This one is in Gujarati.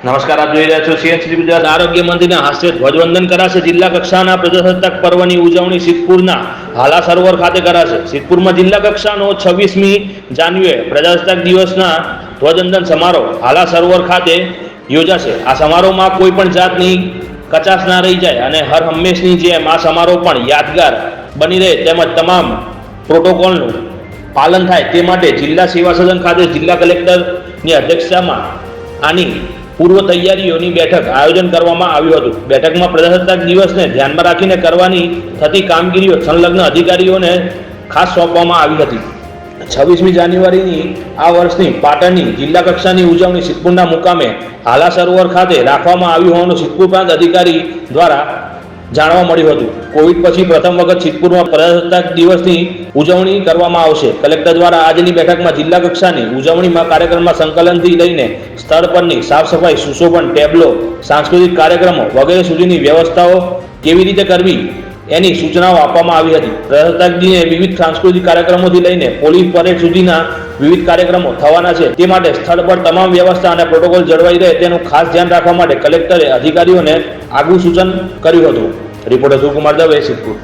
નમસ્કાર, આપ જોઈ રહ્યા છો સીએનસી ગુજરાત. આરોગ્ય મંત્રીના હસ્તે ધ્વજવંદન કરાશે. જિલ્લા કક્ષાના પ્રજાસત્તાક પર્વની ઉજવણી સિદ્ધપુરના હાલા સરોવર ખાતે કરાશે. સિદ્ધપુરમાં જિલ્લા કક્ષાનો 26મી જાન્યુઆરીએ પ્રજાસત્તાક દિવસના ધ્વજવંદન સમારોહ હાલા સરોવર ખાતે યોજાશે. આ સમારોહમાં કોઈ પણ જાતની કચાશ ના રહી જાય અને હર હંમેશની જેમ આ સમારોહ પણ યાદગાર બની રહે તેમજ તમામ પ્રોટોકોલનું પાલન થાય તે માટે જિલ્લા સેવા સદન ખાતે જિલ્લા કલેક્ટરની અધ્યક્ષતામાં આની પૂર્વ તૈયારીઓની બેઠક આયોજન કરવામાં આવ્યું હતું. બેઠકમાં પ્રજાસત્તાક દિવસને ધ્યાનમાં રાખીને કરવાની થતી કામગીરીઓ સંલગ્ન અધિકારીઓને ખાસ સોંપવામાં આવી હતી. 26મી જાન્યુઆરીની આ વર્ષની પાટણની જિલ્લા કક્ષાની ઉજવણી સિદ્ધપુરના મુકામે હાલા સરોવર ખાતે રાખવામાં આવી હોવાનું સિદ્ધપુર પ્રાંત અધિકારી દ્વારા જાણવા મળ્યું હતું. કોવિડ પછી પ્રથમ વખત સિદ્ધપુરમાં પ્રજાસત્તાક દિવસની ઉજવણી કરવામાં આવશે. કલેક્ટર દ્વારા આજની બેઠકમાં જિલ્લા કક્ષાની ઉજવણીમાં કાર્યક્રમમાં સંકલનથી લઈને સ્થળ પરની સાફ સફાઈ, સુશોભન, ટેબ્લો, સાંસ્કૃતિક કાર્યક્રમો વગેરે સુધીની વ્યવસ્થાઓ કેવી રીતે કરવી એની સૂચનાઓ આપવામાં આવી હતી. પ્રજાસત્તાક દિને વિવિધ સાંસ્કૃતિક કાર્યક્રમોથી લઈને પોલીસ પરેડ સુધીના વિવિધ કાર્યક્રમો થવાના છે. તે માટે સ્થળ પર તમામ વ્યવસ્થા અને પ્રોટોકોલ જળવાઈ રહે તેનું ખાસ ધ્યાન રાખવા માટે કલેક્ટરે અધિકારીઓને આગવું સૂચન કર્યું હતું. રિપોર્ટર સુકુમાર દવે, સિદ્ધપુર.